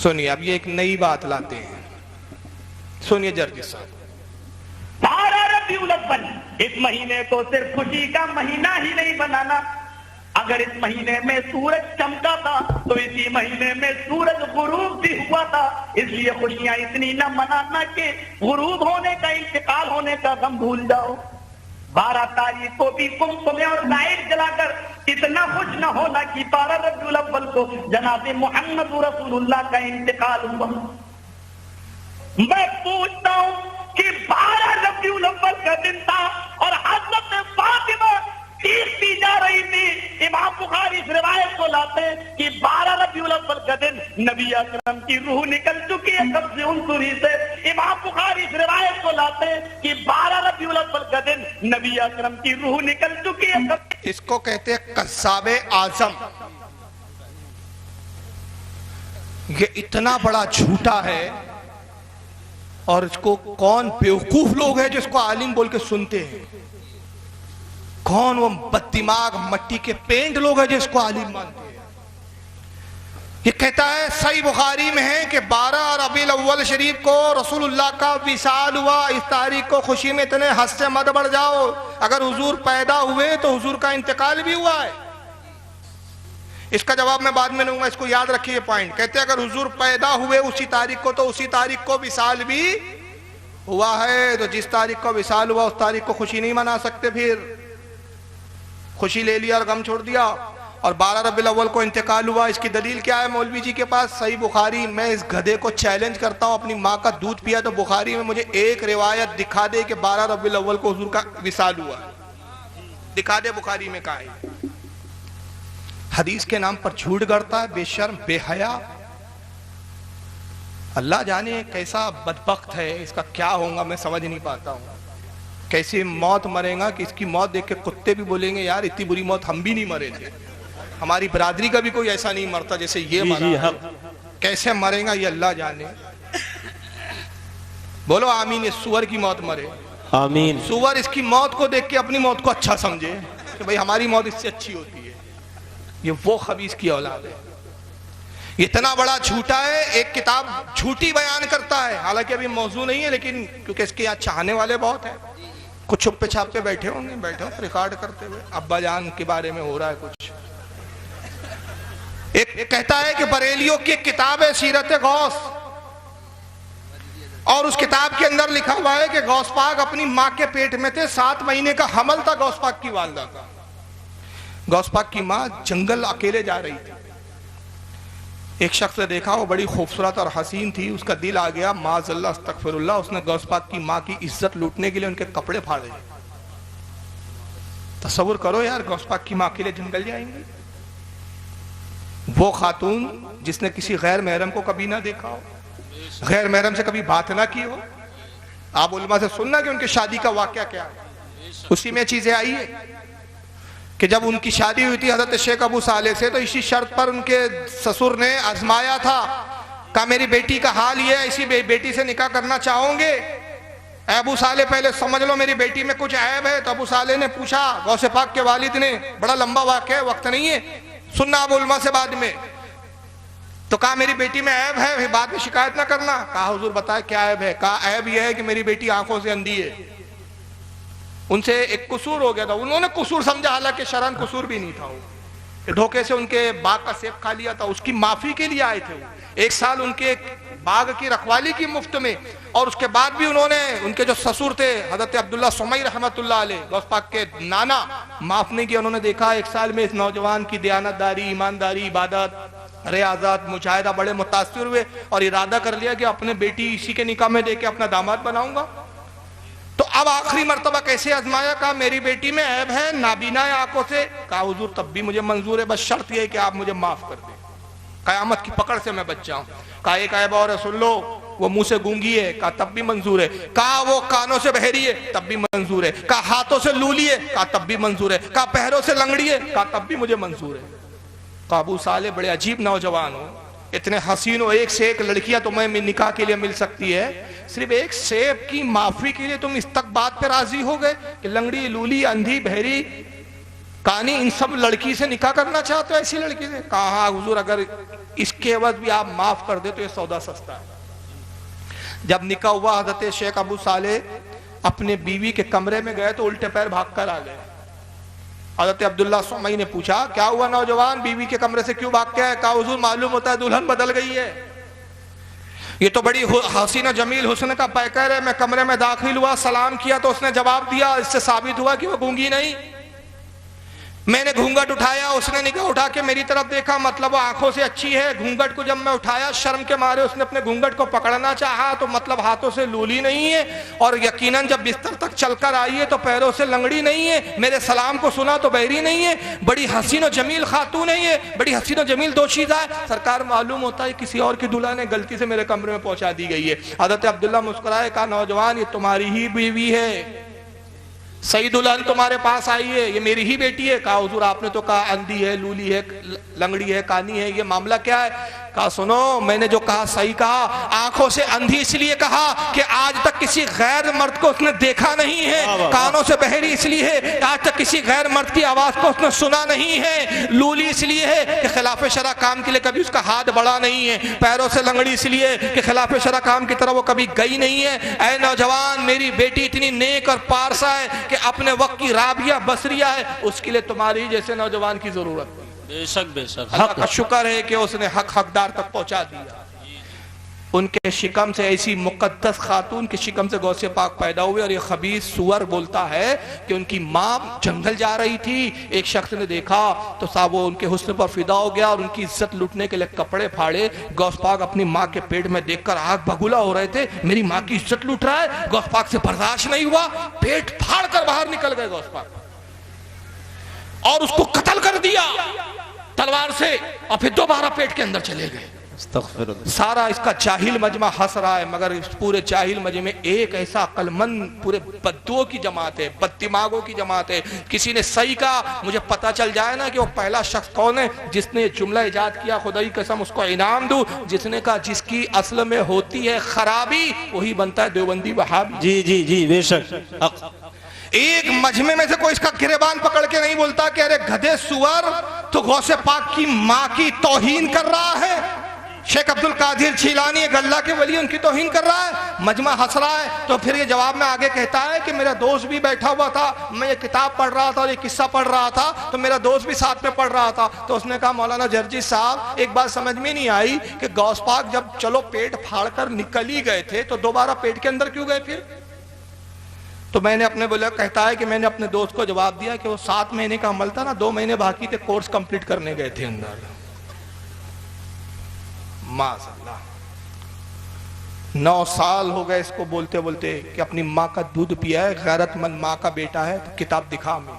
سنیے اب یہ ایک نئی بات لاتے ہیں، سنیے جرجس صاحب۔ 12 ربیع الاول اس مہینے کو صرف خوشی کا مہینہ ہی نہیں بنانا، اگر اس مہینے میں سورج چمکا تھا تو اسی مہینے میں سورج غروب بھی ہوا تھا، اس لیے خوشیاں اتنی نہ منانا کہ غروب ہونے کا، انتقال ہونے کا غم بھول جاؤ۔ 12 تاریخ کو بھی قمقمے اور لائٹ جلا کر اتنا خوش نہ ہونا کہ 12 ربیع الاول کو جناب محمد رسول اللہ کا انتقال ہوا۔ میں پوچھتا ہوں کہ 12 ربیع الاول کا دن تھا اور حضرت فاطمہ تیرتی جا رہی تھی، امام بخاری اس روایت کو لاتے ہیں کہ 12 ربیع الاول کا دن نبی اکرم کی روح نکل چکی ہے قبض عنصری سے۔ امام بخاری اس روایت کو لاتے ہیں کہ 12 ربیع الاول کا دن نبی اکرم کی روح نکل چکی ہے۔ اس کو کہتے ہیں قذاب اعظم۔ یہ اتنا بڑا جھوٹا ہے، اور اس کو کون بیوقوف لوگ ہیں جو اس کو عالم بول کے سنتے ہیں؟ کون وہ بددماغ مٹی کے پینٹ لوگ ہیں جو اس کو عالم مانتے ہیں؟ یہ کہتا ہے صحیح بخاری میں ہے کہ 12 ربیع الاول شریف کو رسول اللہ کا وصال ہوا، اس تاریخ کو خوشی میں اتنے ہنس سے مت بڑھ جاؤ، اگر حضور پیدا ہوئے تو حضور کا انتقال بھی ہوا ہے۔ اس کا جواب میں بعد میں لوں گا، اس کو یاد رکھیے پوائنٹ۔ کہتے ہیں اگر حضور پیدا ہوئے اسی تاریخ کو تو اسی تاریخ کو وصال بھی ہوا ہے، تو جس تاریخ کو وصال ہوا اس تاریخ کو خوشی نہیں منا سکتے، پھر خوشی لے لیا اور غم چھوڑ دیا۔ اور 12 ربیع الاول کو انتقال ہوا، اس کی دلیل کیا ہے مولوی جی کے پاس؟ صحیح بخاری۔ میں اس گدھے کو چیلنج کرتا ہوں، اپنی ماں کا دودھ پیا تو بخاری میں مجھے ایک روایت دکھا دے کہ 12 ربیع الاول کو حضور کا وصال ہوا، دکھا دے بخاری میں کہا ہے۔ حدیث کے نام پر جھوٹ گڑتا ہے، بے شرم بے حیا۔ اللہ جانے کیسا بدبخت ہے، اس کا کیا ہوگا میں سمجھ نہیں پاتا ہوں۔ کیسی موت مرے گا کہ اس کی موت دیکھ کے کتے بھی بولیں گے یار اتنی بری موت ہم بھی نہیں مرے تھے، ہماری برادری کا بھی کوئی ایسا نہیں مرتا جیسے یہ مرا۔ کیسے مرے گا یہ اللہ جانے۔ بولو آمین۔ اس سور کی موت مرے، آمین۔ سور اس کی موت کو دیکھ کے اپنی موت کو اچھا سمجھے کہ بھئی ہماری موت اس سے اچھی ہوتی ہے۔ یہ وہ خبیث کی اولاد ہے۔ اتنا بڑا جھوٹا ہے، ایک کتاب جھوٹی بیان کرتا ہے، حالانکہ ابھی موضوع نہیں ہے، لیکن کیونکہ اس کے یہاں چاہنے والے بہت ہیں، کچھ چھپے چھاپے بیٹھے ہوں گے، بیٹھے ہوں ریکارڈ کرتے ہوئے ابا جان کے بارے میں ہو رہا ہے کچھ۔ ایک کہتا ہے کہ بریلیوں کی ایک کتاب ہے سیرت غوث، اور اس کتاب کے اندر لکھا ہوا ہے کہ غوث پاک اپنی ماں کے پیٹ میں تھے، 7 مہینے کا حمل تھا غوث پاک کی والدہ کا۔ غوث پاک کی ماں جنگل اکیلے جا رہی تھی، ایک شخص نے دیکھا وہ بڑی خوبصورت اور حسین تھی، اس کا دل آ گیا معاذ اللہ استغفر اللہ، اس نے غوث پاک کی ماں کی عزت لوٹنے کے لیے ان کے کپڑے پھاڑے۔ تصور کرو یار، غوث پاک کی ماں کے لیے جنگل جائیں گے؟ وہ خاتون جس نے کسی غیر محرم کو کبھی نہ دیکھا ہو، غیر محرم سے کبھی بات نہ کی ہو، آپ علماء سے سننا کہ ان کی شادی کا واقعہ کیا ہے، اسی میں چیزیں آئی ہے کہ جب ان کی شادی ہوئی تھی حضرت شیخ ابو صالح سے، تو اسی شرط پر ان کے سسر نے آزمایا تھا، کہا میری بیٹی کا حال یہ ہے، اسی بیٹی سے نکاح کرنا چاہوں گے؟ اے ابو صالح پہلے سمجھ لو میری بیٹی میں کچھ عیب ہے۔ تو ابو صالح نے پوچھا غوث پاک کے والد نے، بڑا لمبا واقعہ ہے، وقت نہیں ہے، سننا اب علماء سے بعد میں، تو کہا میری بیٹی میں عیب ہے، بعد میں شکایت نہ کرنا۔ کہا حضور بتائے کیا عیب ہے؟ کہا عیب یہ ہے کہ میری بیٹی آنکھوں سے اندھی ہے۔ ان سے ایک قصور ہو گیا تھا، انہوں نے قصور سمجھا، حالانکہ شرعاً قصور بھی نہیں تھا، وہ دھوکے سے ان کے باغ کا سیب کھا لیا تھا، اس کی معافی کے لیے آئے تھے وہ، 1 سال ان کے باغ کی رکھوالی کی مفت میں، اور اس کے بعد بھی انہوں نے ان کے جو سسر تھے حضرت عبداللہ سمی رحمت اللہ علیہ غوث پاک کے نانا، معاف نہیں کیا۔ انہوں نے دیکھا 1 سال میں اس نوجوان کی دیانت داری، ایمانداری، عبادت، ریاضت، مجاہدہ، بڑے متاثر ہوئے اور ارادہ کر لیا کہ اپنے بیٹی اسی کے نکاح میں دے کے اپنا داماد بناؤں گا۔ تو اب آخری مرتبہ کیسے آزمایا؟ کہا میری بیٹی میں عیب ہے، نابینا ہے آنکھوں سے۔ کہا حضور تب بھی مجھے منظور ہے، بس شرط یہ ہے کہ آپ مجھے معاف کر دیں، قیامت کی پکڑ سے میں بچ جاؤں۔ کہا ایک عیب اور ہے سن لو، وہ منہ سے گونگی ہے۔ کہا تب بھی منظور ہے۔ کہا وہ کانوں سے بہری ہے، تب بھی منظور ہے۔ کہا ہاتھوں سے لولی ہے، کہا تب بھی منظور ہے۔ کہا پیروں سے لنگڑی ہے، کہا تب بھی مجھے منظور ہے۔ کہا ابو صالح بڑے عجیب نوجوان ہو، اتنے حسین ہو، 1 سے 1 لڑکیاں تمہیں نکاح کے لیے مل سکتی ہے، صرف 1 سیب کی معافی کے لیے تم اس تک بات پہ راضی ہو گئے کہ لنگڑی، لولی، اندھی، بہری، کانی، ان سب لڑکی سے نکاح کرنا چاہتے ہو، ایسی لڑکی سے؟ کہا ہاں حضور اگر اس کے عوض بھی آپ معاف کر دے تو یہ سودا سستا ہے۔ جب نکاح ہوا حضرت شیخ ابو صالح اپنے بیوی کے کمرے میں گئے تو الٹے پیر بھاگ کر آ گئے۔ حضرت عبداللہ سمعی نے پوچھا کیا ہوا نوجوان، بیوی کے کمرے سے کیوں بھاگ کے آئے؟ کہا حضور معلوم ہوتا ہے دلہن بدل گئی ہے، یہ تو بڑی حسین و جمیل حسن کا پیکر ہے۔ میں کمرے میں داخل ہوا، سلام کیا تو اس نے جواب دیا، اس سے ثابت ہوا کہ وہ گونگی نہیں۔ میں نے گھونگٹ اٹھایا، اس نے نگاہ اٹھا کے میری طرف دیکھا، مطلب وہ آنکھوں سے اچھی ہے۔ گھونگٹ کو جب میں اٹھایا شرم کے مارے اس نے اپنے گھونگٹ کو پکڑنا چاہا تو مطلب ہاتھوں سے لولی نہیں ہے، اور یقیناً جب بستر تک چل کر آئی ہے تو پیروں سے لنگڑی نہیں ہے، میرے سلام کو سنا تو بہری نہیں ہے، بڑی حسین و جمیل خاتون ہے یہ، بڑی حسین و جمیل دوشیزہ ہے۔ سرکار معلوم ہوتا ہے کسی اور کی دلہن نے غلطی سے میرے کمرے میں پہنچا دی گئی ہے۔ حضرت عبداللہ مسکرائے، کہا نوجوان یہ تمہاری ہی بیوی ہے، صحیح دلہن تمہارے پاس آئی ہے، یہ میری ہی بیٹی ہے۔ کہا حضور آپ نے تو کہا اندھی ہے، لولی ہے، لنگڑی ہے، کانی ہے، یہ معاملہ کیا ہے؟ کہا سنو میں نے جو کہا صحیح کہا، آنکھوں سے اندھی اس لیے کہا کہ آج تک کسی غیر مرد کو اس نے دیکھا نہیں ہے، کانوں سے بہری اس لیے ہے آج تک کسی غیر مرد کی آواز کو اس نے سنا نہیں ہے، لولی اس لیے ہے کہ خلاف شرع کام کے لیے کبھی اس کا ہاتھ بڑھا نہیں ہے، پیروں سے لنگڑی اس لیے کہ خلاف شرع کام کی طرح وہ کبھی گئی نہیں ہے۔ اے نوجوان میری بیٹی اتنی نیک اور پارسا ہے کہ اپنے وقت کی رابعہ بصریہ ہے، اس کے لیے تمہاری جیسے نوجوان کی ضرورت ہے۔ بے شک بے شک، اللہ کا شکر ہے کہ اس نے حق حقدار تک پہنچا دیا۔ ان کے شکم سے ایسی مقدس خاتون کے شکم سے غوث پاک پیدا ہوئے، اور یہ خبیث سور بولتا ہے کہ ان کی ماں جنگل جا رہی تھی، ایک شخص نے دیکھا تو صاحب وہ ان کے حسن پر فدا ہو گیا اور ان کی عزت لوٹنے کے لیے کپڑے پھاڑے۔ غوث پاک اپنی ماں کے پیٹ میں دیکھ کر آگ بگولا ہو رہے تھے، میری ماں کی عزت لوٹ رہا ہے۔ غوث پاک سے برداشت نہیں ہوا، پیٹ پھاڑ کر باہر نکل گئے غوث پاک اور اس کو قتل کر دیا تلوار سے، اور پھر دوبارہ پیٹ کے اندر چلے گئے۔ استغفر اللہ۔ سارا اس کا جاہل مجمع ہنس رہا ہے، مگر اس پورے جاہل مجمع میں ایک ایسا عقل مند، پورے بدووں کی جماعت ہے، بد دماغوں کی جماعت ہے۔ کسی نے صحیح کہا، مجھے پتہ چل جائے نا کہ وہ پہلا شخص کون ہے جس نے جملہ ایجاد کیا، خدا کی قسم اس کو انعام دوں۔ جس نے کہا جس کی اصل میں ہوتی ہے خرابی وہی بنتا ہے دیوبندی وہابی۔ جی جی جی بے شک۔ ایک مجمع میں سے کوئی اس کا گریبان پکڑ کے نہیں بولتا کہ ارے گدھے سور تو غوث پاک کی ماں کی توہین کر رہا ہے۔ شیخ عبد القادر جیلانی ایک اللہ کے ولی ان کی توہین کر رہا ہے، مجمع ہنس رہا ہے۔ تو پھر یہ جواب میں آگے کہتا ہے کہ میرا دوست بھی بیٹھا ہوا تھا، میں یہ کتاب پڑھ رہا تھا اور یہ قصہ پڑھ رہا تھا تو میرا دوست بھی ساتھ میں پڑھ رہا تھا۔ تو اس نے کہا مولانا جرجی صاحب ایک بات سمجھ میں نہیں آئی کہ غوث پاک جب چلو پیٹ پھاڑ کر نکل ہی گئے تھے تو دوبارہ پیٹ کے اندر کیوں گئے پھر؟ تو میں نے اپنے بولے کہتا ہے کہ میں نے اپنے دوست کو جواب دیا کہ وہ 7 مہینے کا عمل تھا نا، 2 مہینے باقی تھے، کورس کمپلیٹ کرنے گئے تھے اندر۔ معاذ اللہ 9 سال ہو گئے اس کو بولتے بولتے کہ اپنی ماں کا دودھ پیا ہے، غیرت مند ماں کا بیٹا ہے، تو کتاب دکھا میں،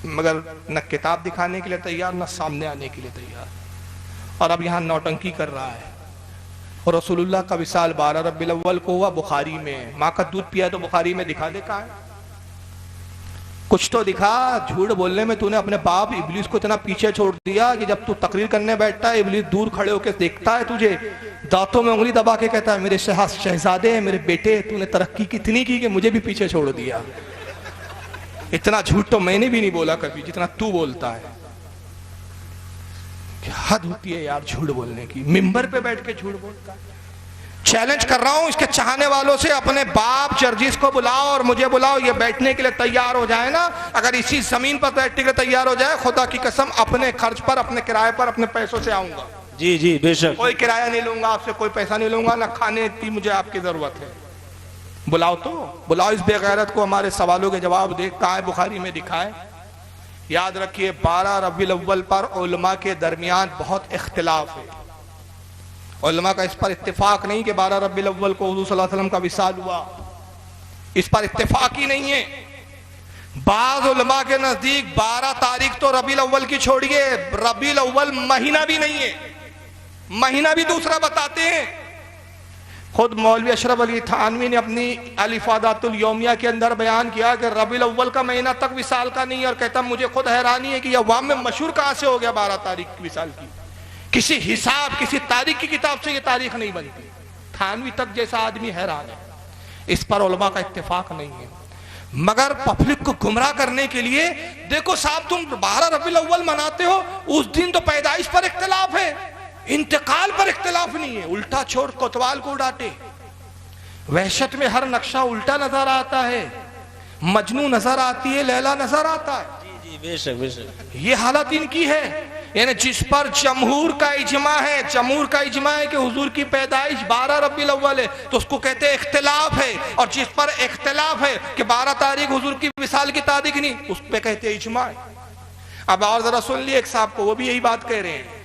مگر نہ کتاب دکھانے کے لیے تیار نہ سامنے آنے کے لیے تیار، اور اب یہاں نوٹنکی کر رہا ہے۔ اور رسول اللہ کا وصال 12 ربیع الاول کو ہوا، بخاری میں ماں کا دودھ پیا تو بخاری میں دکھا دے کہاں ہے؟ کچھ تو دکھا۔ جھوٹ بولنے میں تو نے اپنے باپ ابلیس کو اتنا پیچھے چھوڑ دیا کہ جب تو تقریر کرنے بیٹھتا ہے ابلیس دور کھڑے ہو کے دیکھتا ہے تجھے، دانتوں میں انگلی دبا کے کہتا ہے میرے شہزادے میرے بیٹے تو نے ترقی کتنی کی کہ مجھے بھی پیچھے چھوڑ دیا۔ اتنا جھوٹ تو میں نے بھی نہیں بولا کبھی جتنا تو بولتا ہے۔ حد ہوتی ہے یار جھوٹ بولنے کی، ممبر پہ بیٹھ کے جھوٹ بولتا ہے۔ چیلنج کر رہا ہوں اس کے چاہنے والوں سے، اپنے باپ جرجیس کو بلاؤ اور مجھے بلاؤ، یہ بیٹھنے کے لیے تیار ہو جائے نا، اگر اسی زمین پر بیٹھنے کے لیے تیار ہو جائے خدا کی قسم اپنے خرچ پر، اپنے کرائے پر، اپنے پیسوں سے آؤں گا۔ جی جی بے شک۔ کوئی کرایہ نہیں لوں گا آپ سے، کوئی پیسہ نہیں لوں گا، نہ کھانے کی مجھے آپ کی ضرورت ہے۔ بلاؤ تو بلاؤ اس بے غیرت کو، ہمارے سوالوں کے جواب دے، کہاں ہے بخاری میں دکھائے۔ یاد رکھیے 12 ربیع الاول پر علماء کے درمیان بہت اختلاف ہے، علماء کا اس پر اتفاق نہیں کہ 12 ربیع الاول کو حضور صلی اللہ علیہ وسلم کا وصال ہوا، اس پر اتفاق ہی نہیں ہے۔ بعض علماء کے نزدیک 12 تاریخ تو ربیع الاول کی چھوڑیے، ربیع الاول مہینہ بھی نہیں ہے، مہینہ بھی دوسرا بتاتے ہیں۔ خود مولوی اشرف علی تھانوی نے اپنی الافادات الیومیہ کے اندر بیان کیا کہ ربیع الاول کا مہینہ تک وصال کا نہیں ہے، اور کہتا مجھے خود حیرانی ہے کہ یہ عوام میں مشہور کہاں سے ہو گیا 12 تاریخ وصال کی، کسی حساب کسی تاریخ کی کتاب سے یہ تاریخ نہیں بنتی۔ تھانوی تک جیسا آدمی حیران ہے، اس پر علماء کا اتفاق نہیں ہے۔ مگر پبلک کو گمراہ کرنے کے لیے دیکھو صاحب تم 12 ربیع الاول مناتے ہو، اس دن تو پیدائش پر اختلاف ہے، انتقال پر اختلاف نہیں ہے، الٹا چھوڑ کوتوال کو ڈانٹے۔ وحشت میں ہر نقشہ الٹا نظر آتا ہے، مجنوں نظر آتی ہے، لیلا نظر آتا ہے۔ جی بے شک بے شک، یہ حالت ان کی ہے، یعنی جس پر جمہور کا اجماع ہے، جمہور کا اجماع ہے کہ حضور کی پیدائش 12 ربیع الاول ہے، تو اس کو کہتے ہیں اختلاف ہے، اور جس پر اختلاف ہے کہ 12 تاریخ حضور کی وصال کی تاریخ نہیں، اس پہ کہتے ہیں اجماع ہے۔ اب اور ذرا سن لیے ایک صاحب کو، وہ بھی یہی بات کہہ رہے ہیں